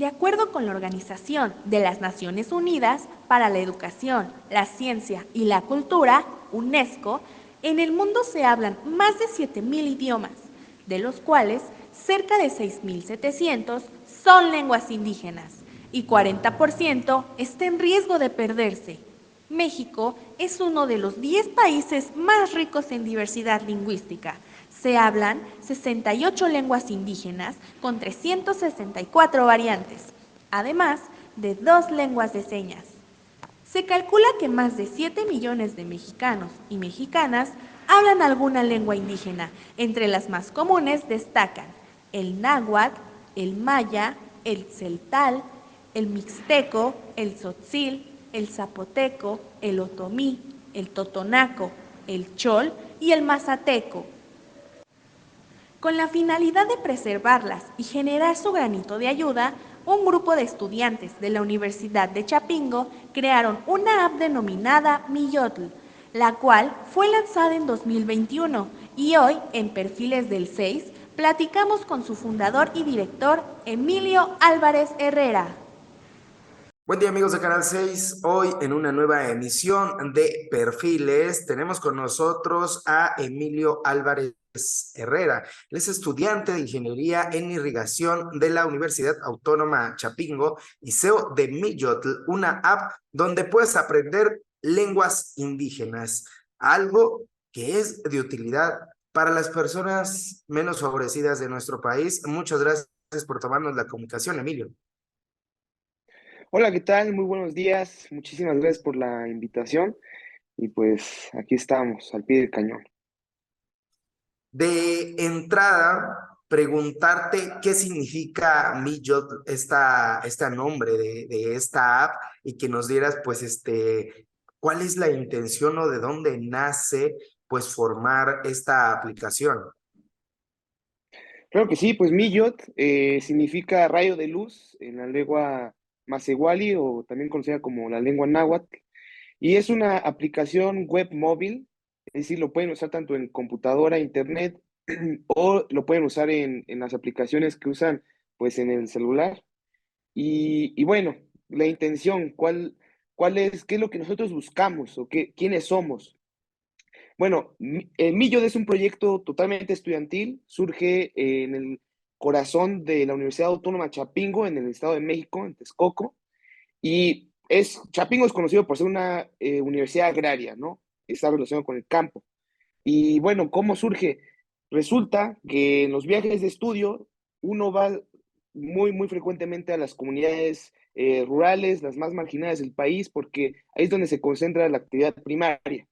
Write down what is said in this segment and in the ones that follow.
De acuerdo con la Organización de las Naciones Unidas para la Educación, la Ciencia y la Cultura, UNESCO, en el mundo se hablan más de 7.000 idiomas, de los cuales cerca de 6.700 son lenguas indígenas y 40% está en riesgo de perderse. México es uno de los 10 países más ricos en diversidad lingüística. Se hablan 68 lenguas indígenas con 364 variantes, además de 2 lenguas de señas. Se calcula que más de 7 millones de mexicanos y mexicanas hablan alguna lengua indígena. Entre las más comunes destacan el náhuatl, el maya, el celtal, el mixteco, el tzotzil, el zapoteco, el otomí, el totonaco, el chol y el mazateco. Con la finalidad de preservarlas y generar su granito de ayuda, un grupo de estudiantes de la Universidad de Chapingo crearon una app denominada Miyotl, la cual fue lanzada en 2021 y hoy, en Perfiles del 6, platicamos con su fundador y director, Emilio Álvarez Herrera. Buen día amigos de Canal 6, hoy en una nueva emisión de Perfiles tenemos con nosotros a Emilio Álvarez Herrera. Él es estudiante de Ingeniería en Irrigación de la Universidad Autónoma Chapingo y CEO de Miyotl, una app donde puedes aprender lenguas indígenas, algo que es de utilidad para las personas menos favorecidas de nuestro país. Muchas gracias por tomarnos la comunicación, Emilio. Hola, ¿qué tal? Muy buenos días. Muchísimas gracias por la invitación. Y pues aquí estamos, al pie del cañón. De entrada, preguntarte qué significa Mijot, este nombre de esta app, y que nos dieras, pues, cuál es la intención o de dónde nace, pues, formar esta aplicación. Claro que sí, pues Miyot significa rayo de luz en la lengua Masewali o también conocida como la lengua náhuatl. Y es una aplicación web móvil, es decir, lo pueden usar tanto en computadora, internet, o lo pueden usar en las aplicaciones que usan pues en el celular. Y bueno, la intención, ¿cuál es, qué es lo que nosotros buscamos o quiénes somos? Bueno, Millo es un proyecto totalmente estudiantil, surge en el corazón de la Universidad Autónoma Chapingo, en el Estado de México, en Texcoco, y Chapingo es conocido por ser una universidad agraria, ¿no? Está relacionado con el campo. Y bueno, ¿cómo surge? Resulta que en los viajes de estudio uno va muy frecuentemente a las comunidades rurales, las más marginadas del país, porque ahí es donde se concentra la actividad primaria.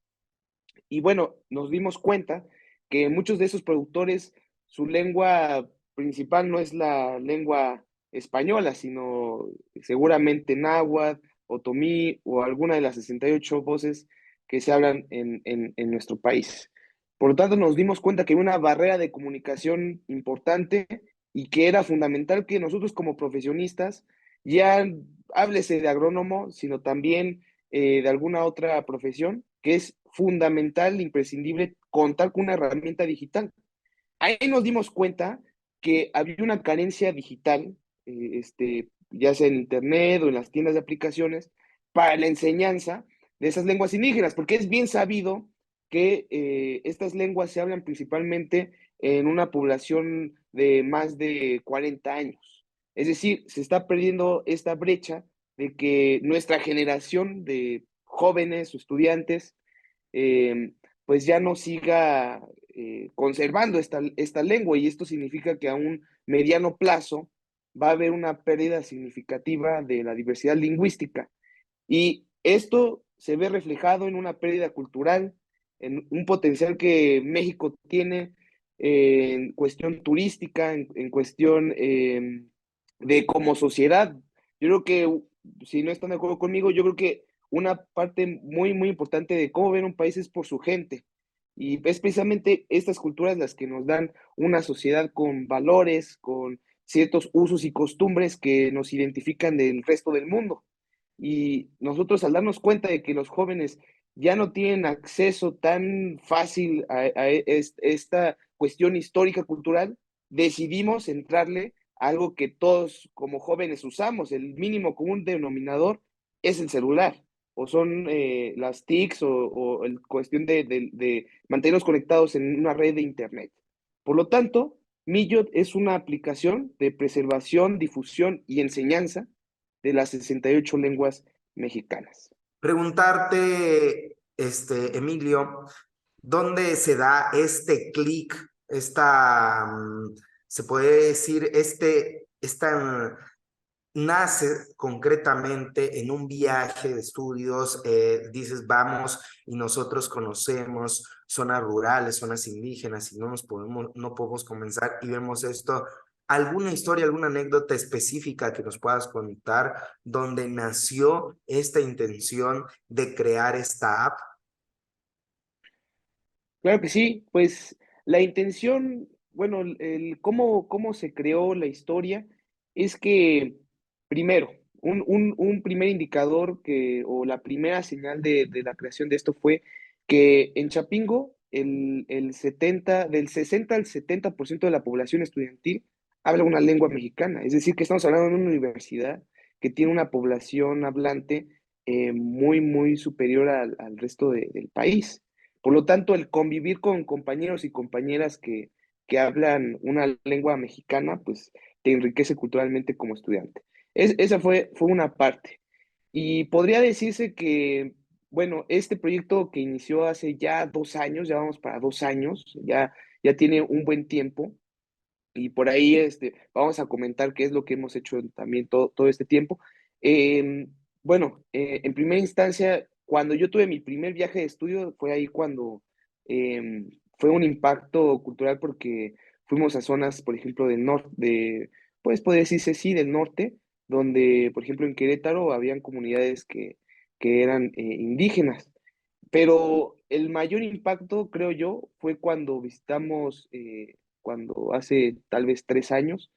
Y bueno, nos dimos cuenta que muchos de esos productores, su lengua principal no es la lengua española, sino seguramente náhuatl, otomí o alguna de las 68 voces que se hablan en nuestro país. Por lo tanto, nos dimos cuenta que hay una barrera de comunicación importante y que era fundamental que nosotros como profesionistas, ya háblese de agrónomo, sino también de alguna otra profesión, que es fundamental, imprescindible contar con una herramienta digital. Ahí nos dimos cuenta que había una carencia digital, ya sea en internet o en las tiendas de aplicaciones, para la enseñanza de esas lenguas indígenas, porque es bien sabido que estas lenguas se hablan principalmente en una población de más de 40 años. Es decir, se está perdiendo esta brecha de que nuestra generación de jóvenes o estudiantes pues ya no siga conservando esta lengua, y esto significa que a un mediano plazo va a haber una pérdida significativa de la diversidad lingüística, y esto se ve reflejado en una pérdida cultural, en un potencial que México tiene en cuestión turística, en cuestión de como sociedad. Yo creo que, si no están de acuerdo conmigo, yo creo que una parte muy importante de cómo ver un país es por su gente. Y es precisamente estas culturas las que nos dan una sociedad con valores, con ciertos usos y costumbres que nos identifican del resto del mundo. Y nosotros, al darnos cuenta de que los jóvenes ya no tienen acceso tan fácil a esta cuestión histórica cultural, decidimos entrarle algo que todos como jóvenes usamos. El mínimo común denominador es el celular, o son las TICs, o el cuestión de mantenernos conectados en una red de Internet. Por lo tanto, Millo es una aplicación de preservación, difusión y enseñanza de las 68 lenguas mexicanas. Preguntarte, Emilio, ¿dónde se da este clic, se puede decir, nace concretamente en un viaje de estudios? Dices, vamos y nosotros conocemos zonas rurales, zonas indígenas, y no podemos comenzar y vemos esto. ¿Alguna historia, alguna anécdota específica que nos puedas contar donde nació esta intención de crear esta app? Claro que sí, pues la intención, bueno, cómo se creó la historia es que, primero, un primer indicador o la primera señal de la creación de esto fue que en Chapingo del 60 al 70% de la población estudiantil habla una lengua mexicana. Es decir, que estamos hablando de una universidad que tiene una población hablante muy, muy superior al resto del país. Por lo tanto, el convivir con compañeros y compañeras que hablan una lengua mexicana, pues te enriquece culturalmente como estudiante. Esa fue una parte. Y podría decirse que, bueno, este proyecto que inició hace ya 2 años, ya vamos para 2 años, ya tiene un buen tiempo. Y por ahí vamos a comentar qué es lo que hemos hecho también todo este tiempo. Bueno, en primera instancia, cuando yo tuve mi primer viaje de estudio, fue ahí cuando fue un impacto cultural, porque fuimos a zonas, por ejemplo, del norte, pues podría decirse sí, del norte, donde, por ejemplo, en Querétaro habían comunidades que eran indígenas. Pero el mayor impacto, creo yo, fue cuando visitamos, cuando hace tal vez 3 años,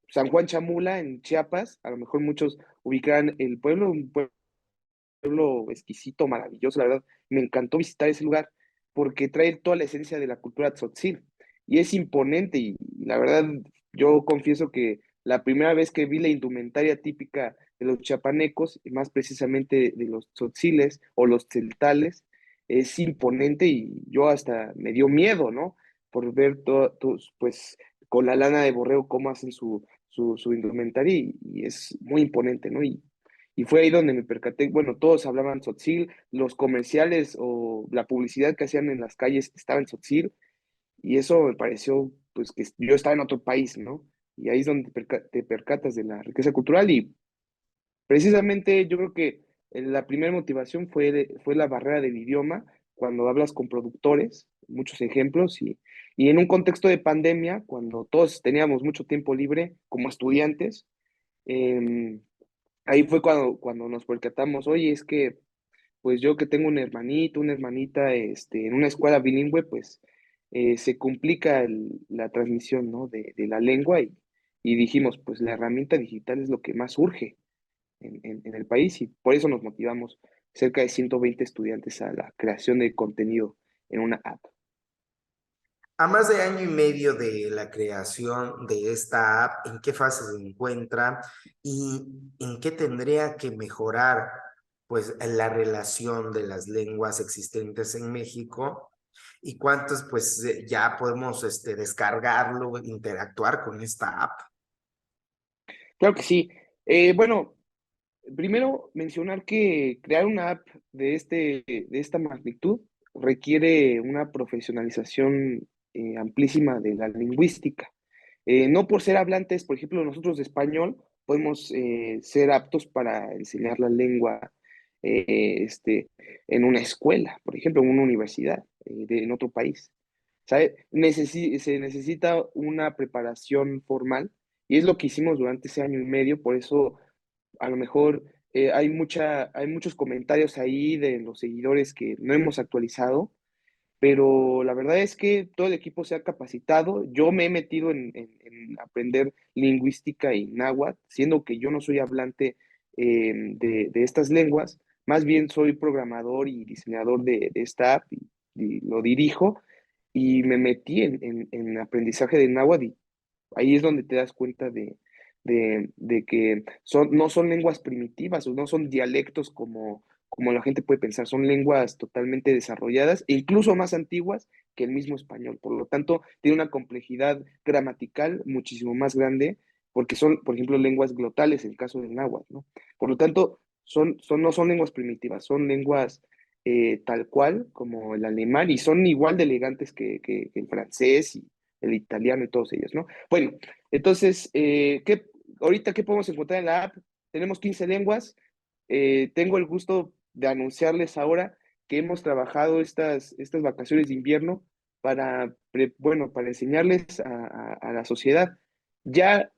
San Juan Chamula en Chiapas. A lo mejor muchos ubicarán el pueblo, un pueblo exquisito, maravilloso, la verdad. Me encantó visitar ese lugar porque trae toda la esencia de la cultura tzotzil y es imponente. Y la verdad, yo confieso que la primera vez que vi la indumentaria típica de los chiapanecos, y más precisamente de los tzotziles o los tzeltales, es imponente, y yo hasta me dio miedo, ¿no? Por ver pues con la lana de borrego cómo hacen su indumentaria, y es muy imponente, ¿no? Y fue ahí donde me percaté. Bueno, todos hablaban tzotzil, los comerciales o la publicidad que hacían en las calles estaba en tzotzil, y eso me pareció, pues, que yo estaba en otro país, ¿no? Y ahí es donde te percatas de la riqueza cultural. Y precisamente yo creo que la primera motivación fue la barrera del idioma, cuando hablas con productores, muchos ejemplos, y en un contexto de pandemia, cuando todos teníamos mucho tiempo libre como estudiantes. Ahí fue cuando nos percatamos, oye, es que pues yo que tengo un hermanito, una hermanita, en una escuela bilingüe, pues se complica la transmisión, ¿no? de la lengua, y dijimos, pues la herramienta digital es lo que más urge en el país, y por eso nos motivamos cerca de 120 estudiantes a la creación de contenido en una app. A más de año y medio de la creación de esta app, ¿en qué fase se encuentra y en qué tendría que mejorar, pues, la relación de las lenguas existentes en México? ¿Y cuántos, pues, ya podemos descargarlo, interactuar con esta app? Claro que sí. Bueno, primero mencionar que crear una app de esta magnitud requiere una profesionalización amplísima de la lingüística. No por ser hablantes, por ejemplo, nosotros de español podemos ser aptos para enseñar la lengua en una escuela, por ejemplo, en una universidad en otro país. ¿Sabe? Se necesita una preparación formal, y es lo que hicimos durante ese año y medio. Por eso a lo mejor hay muchos comentarios ahí de los seguidores que no hemos actualizado, pero la verdad es que todo el equipo se ha capacitado. Yo me he metido en aprender lingüística y náhuatl, siendo que yo no soy hablante de estas lenguas. Más bien soy programador y diseñador de esta app, y lo dirijo, y me metí en aprendizaje de náhuatl, Ahí es donde te das cuenta de que no son lenguas primitivas o no son dialectos como la gente puede pensar, son lenguas totalmente desarrolladas e incluso más antiguas que el mismo español. Por lo tanto, tiene una complejidad gramatical muchísimo más grande porque son, por ejemplo, lenguas glotales, en el caso del náhuatl, ¿no? Por lo tanto, no son lenguas primitivas, son lenguas tal cual como el alemán y son igual de elegantes que el francés y el italiano y todos ellos, ¿no? Bueno, entonces, ahorita, ¿qué podemos encontrar en la app? Tenemos 15 lenguas. Tengo el gusto de anunciarles ahora que hemos trabajado estas vacaciones de invierno bueno, para enseñarles a la sociedad. Ya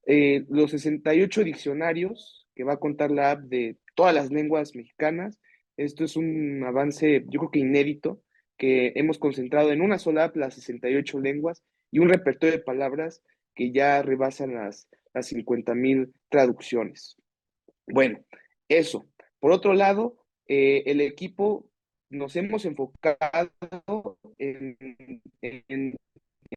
los 68 diccionarios que va a contar la app de todas las lenguas mexicanas, esto es un avance, yo creo que inédito, que hemos concentrado en una sola app las 68 lenguas y un repertorio de palabras que ya rebasan las 50,000 traducciones. Bueno, eso. Por otro lado, el equipo nos hemos enfocado en, en-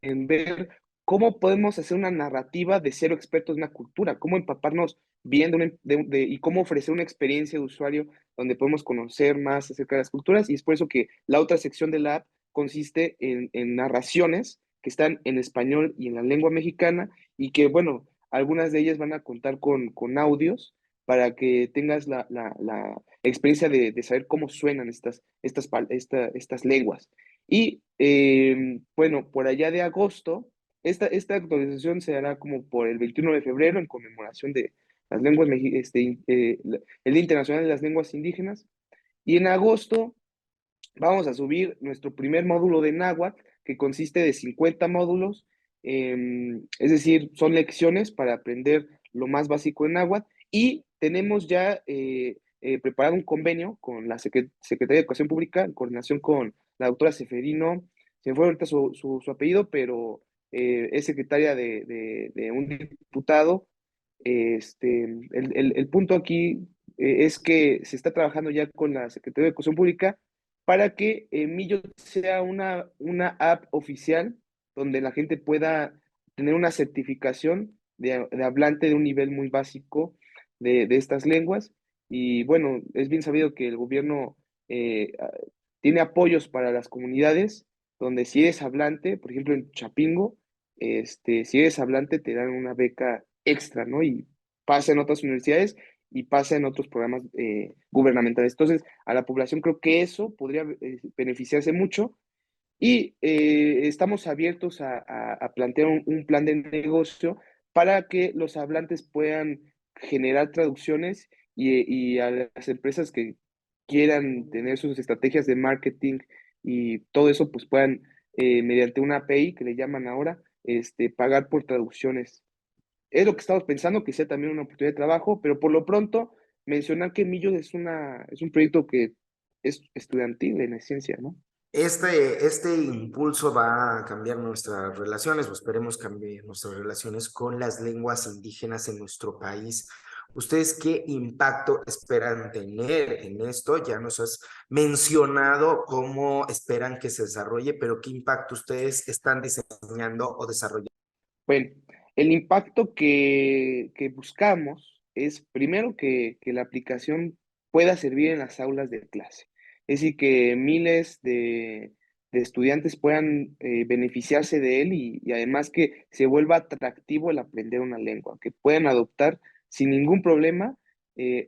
en ver cómo podemos hacer una narrativa de ser expertos en una cultura, cómo empaparnos bien y cómo ofrecer una experiencia de usuario donde podemos conocer más acerca de las culturas. Y es por eso que la otra sección de la app consiste en narraciones que están en español y en la lengua mexicana y que, bueno, algunas de ellas van a contar con audios para que tengas la experiencia de saber cómo suenan estas lenguas. Y bueno, por allá de agosto, esta actualización se hará como por el 21 de febrero en conmemoración de las lenguas, el Día Internacional de las Lenguas Indígenas. Y en agosto vamos a subir nuestro primer módulo de náhuatl, que consiste de 50 módulos, es decir, son lecciones para aprender lo más básico en náhuatl, y tenemos ya preparado un convenio con la Secretaría de Educación Pública, en coordinación con la doctora Seferino, se me fue ahorita su apellido, pero es secretaria de un diputado. El punto aquí es que se está trabajando ya con la Secretaría de Educación Pública para que Millo sea una app oficial donde la gente pueda tener una certificación de hablante de un nivel muy básico de estas lenguas. Y bueno, es bien sabido que el gobierno tiene apoyos para las comunidades, donde si eres hablante, por ejemplo en Chapingo, si eres hablante te dan una beca extra, ¿no? Y pasa en otras universidades y pasa en otros programas gubernamentales. Entonces, a la población creo que eso podría beneficiarse mucho y estamos abiertos a plantear un plan de negocio para que los hablantes puedan generar traducciones y a las empresas que quieran tener sus estrategias de marketing y todo eso, pues puedan, mediante una API que le llaman ahora, pagar por traducciones. Es lo que estamos pensando, que sea también una oportunidad de trabajo, pero por lo pronto mencionar que Millo es un proyecto que es estudiantil en esencia, ¿no? Este impulso va a cambiar nuestras relaciones, o esperemos cambie nuestras relaciones con las lenguas indígenas en nuestro país. ¿Ustedes qué impacto esperan tener en esto? Ya nos has mencionado cómo esperan que se desarrolle, pero ¿qué impacto ustedes están diseñando o desarrollando? Bueno, el impacto que buscamos es primero que la aplicación pueda servir en las aulas de clase. Es decir, que miles de estudiantes puedan beneficiarse de él y además que se vuelva atractivo el aprender una lengua, que puedan adoptar sin ningún problema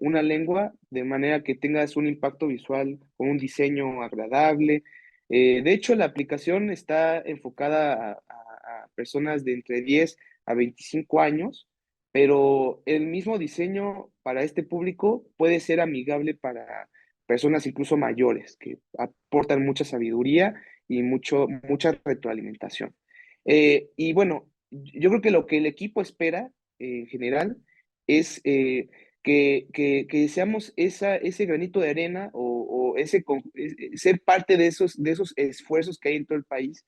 una lengua de manera que tengas un impacto visual con un diseño agradable. De hecho, la aplicación está enfocada a personas de entre 10 a 25 años, pero el mismo diseño para este público puede ser amigable para personas incluso mayores, que aportan mucha sabiduría y mucha retroalimentación. Y bueno, yo creo que lo que el equipo espera en general es que seamos ese granito de arena o ser parte de esos esfuerzos que hay en todo el país,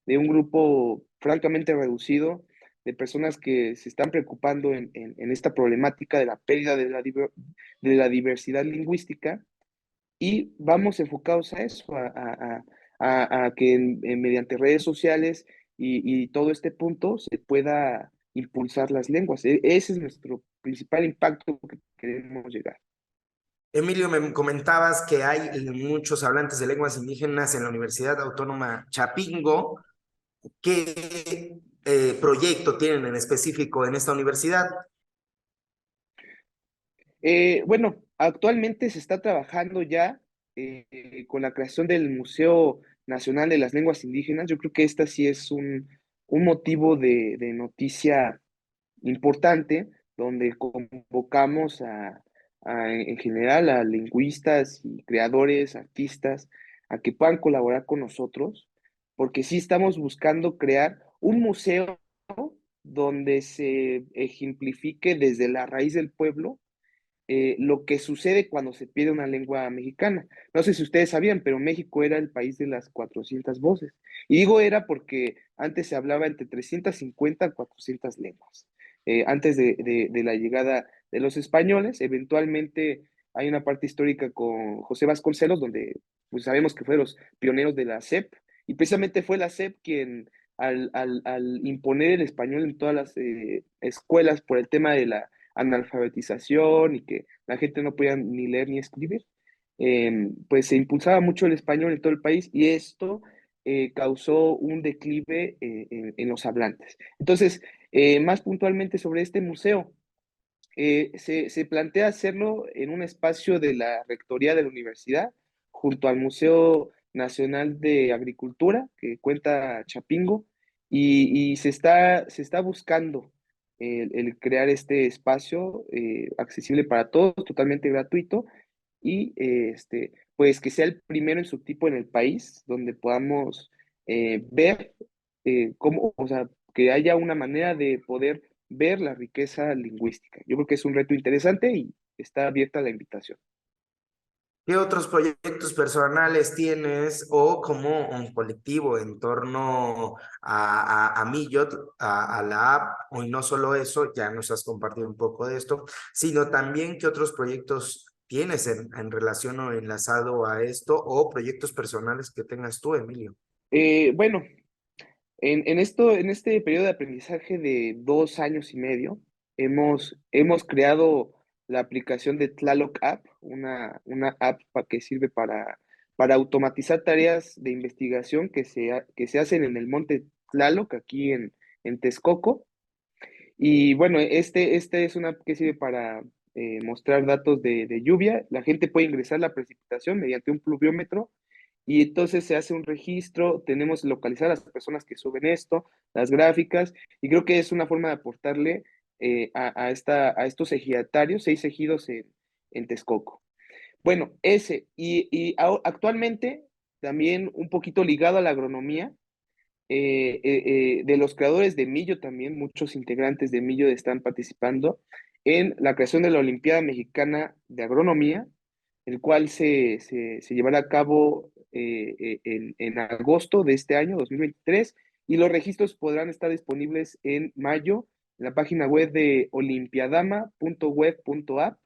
de un grupo francamente reducido de personas que se están preocupando en esta problemática de la pérdida de la diversidad lingüística y vamos enfocados a eso, a que mediante redes sociales y todo este punto se pueda impulsar las lenguas. Ese es nuestro principal impacto que queremos llegar. Emilio, me comentabas que hay muchos hablantes de lenguas indígenas en la Universidad Autónoma Chapingo. ¿Qué proyecto tienen en específico en esta universidad? Bueno, actualmente se está trabajando ya con la creación del Museo Nacional de las Lenguas Indígenas. Yo creo que esta sí es un motivo de noticia importante, donde convocamos en general a lingüistas y creadores, artistas, a que puedan colaborar con nosotros, porque sí estamos buscando crear un museo donde se ejemplifique desde la raíz del pueblo lo que sucede cuando se pierde una lengua mexicana. No sé si ustedes sabían, pero México era el país de las 400 voces. Y digo era porque antes se hablaba entre 350 a 400 lenguas. Antes de la llegada de los españoles, eventualmente hay una parte histórica con José Vasconcelos, donde pues, sabemos que fue los pioneros de la SEP, y precisamente fue la SEP quien al imponer el español en todas las escuelas por el tema de la analfabetización y que la gente no podía ni leer ni escribir, pues se impulsaba mucho el español en todo el país y esto causó un declive en los hablantes. Entonces, más puntualmente sobre este museo, se plantea hacerlo en un espacio de la Rectoría de la Universidad, junto al Museo Nacional de Agricultura, que cuenta Chapingo, y se está buscando el crear este espacio accesible para todos, totalmente gratuito, y pues que sea el primero en su tipo en el país, donde podamos ver cómo, o sea, que haya una manera de poder ver la riqueza lingüística. Yo creo que es un reto interesante y está abierta la invitación. ¿Qué otros proyectos personales tienes o como un colectivo en torno a Millot, a la app? O y no solo eso, ya nos has compartido un poco de esto, sino también qué otros proyectos tienes en relación o enlazado a esto o proyectos personales que tengas tú, Emilio. Bueno, en este periodo de aprendizaje de 2 años y medio, hemos creado la aplicación de Tlaloc App, una app que sirve para automatizar tareas de investigación que se hacen en el monte Tlaloc, aquí en Texcoco. Y bueno, este es una app que sirve para mostrar datos de lluvia. La gente puede ingresar la precipitación mediante un pluviómetro y entonces se hace un registro, tenemos localizar a las personas que suben esto, las gráficas, y creo que es una forma de aportarle a estos ejidatarios, 6 ejidos en Texcoco. Bueno, actualmente también un poquito ligado a la agronomía, de los creadores de Millo también, muchos integrantes de Millo están participando en la creación de la Olimpiada Mexicana de Agronomía, el cual se llevará a cabo en agosto de este año, 2023, y los registros podrán estar disponibles en mayo en la página web de olimpiadama.web.app.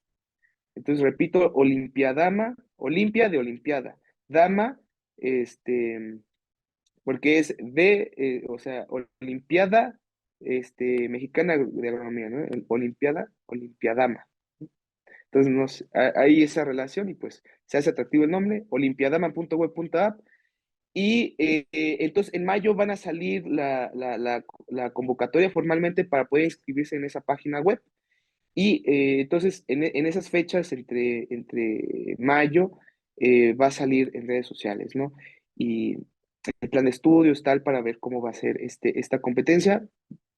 Entonces, repito, Olimpiadama, Olimpia de Olimpiada, Dama, este, porque es o sea, Olimpiada Mexicana de Agronomía, ¿no? Olimpiadama. Entonces, hay esa relación y pues se hace atractivo el nombre, olimpiadama.web.app. Y entonces en mayo van a salir la convocatoria formalmente para poder inscribirse en esa página web. Y entonces en esas fechas, entre mayo, va a salir en redes sociales, ¿no? Y el plan de estudios, tal, para ver cómo va a ser esta competencia.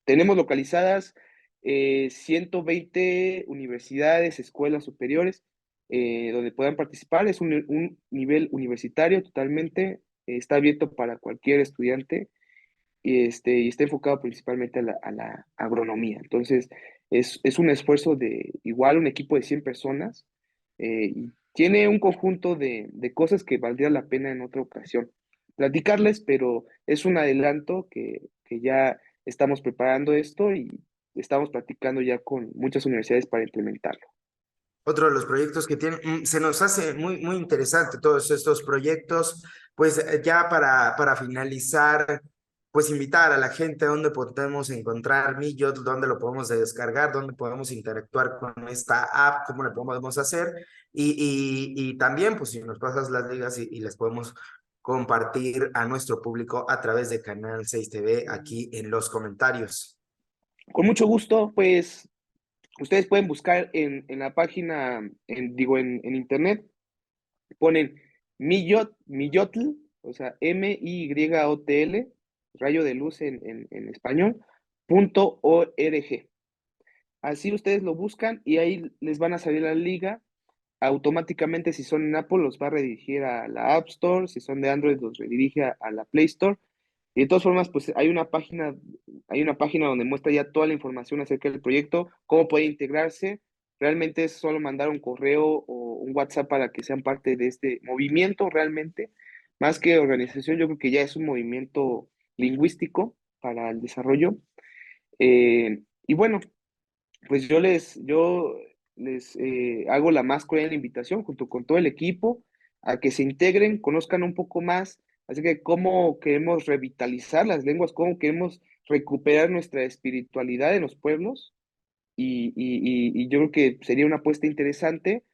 Tenemos localizadas 120 universidades, escuelas superiores, donde puedan participar. Es un nivel universitario totalmente, está abierto para cualquier estudiante y está enfocado principalmente a la agronomía. Entonces, es un esfuerzo de igual un equipo de 100 personas y tiene un conjunto de cosas que valdría la pena en otra ocasión platicarles, pero es un adelanto que ya estamos preparando esto y estamos platicando ya con muchas universidades para implementarlo. Otro de los proyectos que tienen, se nos hace muy, muy interesante todos estos proyectos, pues ya para finalizar, pues invitar a la gente a dónde podemos encontrar Millot, dónde lo podemos descargar, dónde podemos interactuar con esta app, cómo le podemos hacer y también pues si nos pasas las ligas y les podemos compartir a nuestro público a través de Canal 6 TV aquí en los comentarios. Con mucho gusto, pues ustedes pueden buscar en la página, en internet, ponen Millotl, o sea, MYOTL, rayo de luz en español, .org. Así ustedes lo buscan y ahí les van a salir la liga. Automáticamente, si son en Apple, los va a redirigir a la App Store, si son de Android, los redirige a la Play Store. Y de todas formas, pues hay una página donde muestra ya toda la información acerca del proyecto, cómo puede integrarse. Realmente es solo mandar un correo o un WhatsApp para que sean parte de este movimiento realmente. Más que organización, yo creo que ya es un movimiento lingüístico para el desarrollo. Y bueno, pues yo les hago la más cordial invitación junto con todo el equipo a que se integren, conozcan un poco más, así que cómo queremos revitalizar las lenguas, cómo queremos recuperar nuestra espiritualidad en los pueblos y yo creo que sería una apuesta interesante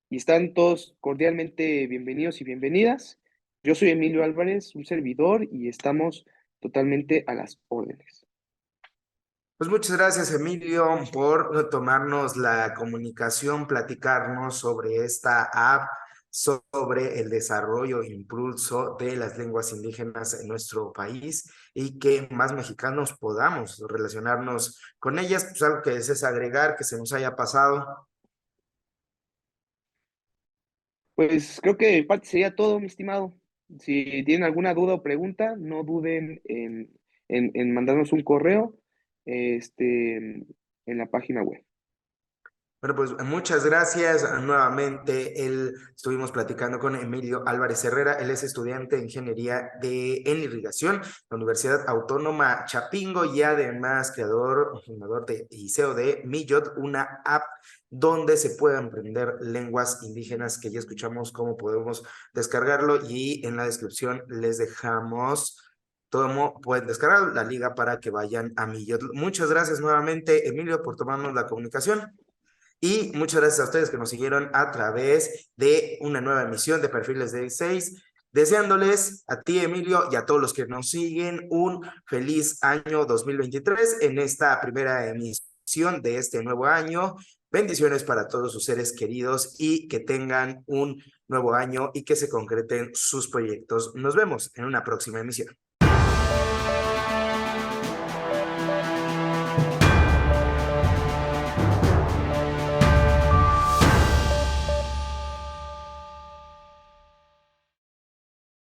y están todos cordialmente bienvenidos y bienvenidas. Yo soy Emilio Álvarez, un servidor y estamos totalmente a las órdenes. Pues muchas gracias, Emilio, por tomarnos la comunicación, platicarnos sobre esta app, sobre el desarrollo e impulso de las lenguas indígenas en nuestro país y que más mexicanos podamos relacionarnos con ellas. Pues algo que desees agregar, que se nos haya pasado. Pues creo que de mi parte sería todo, mi estimado. Si tienen alguna duda o pregunta, no duden en mandarnos un correo en la página web. Bueno, pues muchas gracias nuevamente. Estuvimos platicando con Emilio Álvarez Herrera. Él es estudiante de Ingeniería en Irrigación, la Universidad Autónoma Chapingo y además creador, fundador y CEO de Millot, una app donde se pueden aprender lenguas indígenas que ya escuchamos cómo podemos descargarlo y en la descripción les dejamos cómo pueden descargar la liga para que vayan a Millot. Muchas gracias nuevamente, Emilio, por tomarnos la comunicación. Y muchas gracias a ustedes que nos siguieron a través de una nueva emisión de Perfiles de 6. Deseándoles a ti, Emilio, y a todos los que nos siguen un feliz año 2023 en esta primera emisión de este nuevo año. Bendiciones para todos sus seres queridos y que tengan un nuevo año y que se concreten sus proyectos. Nos vemos en una próxima emisión.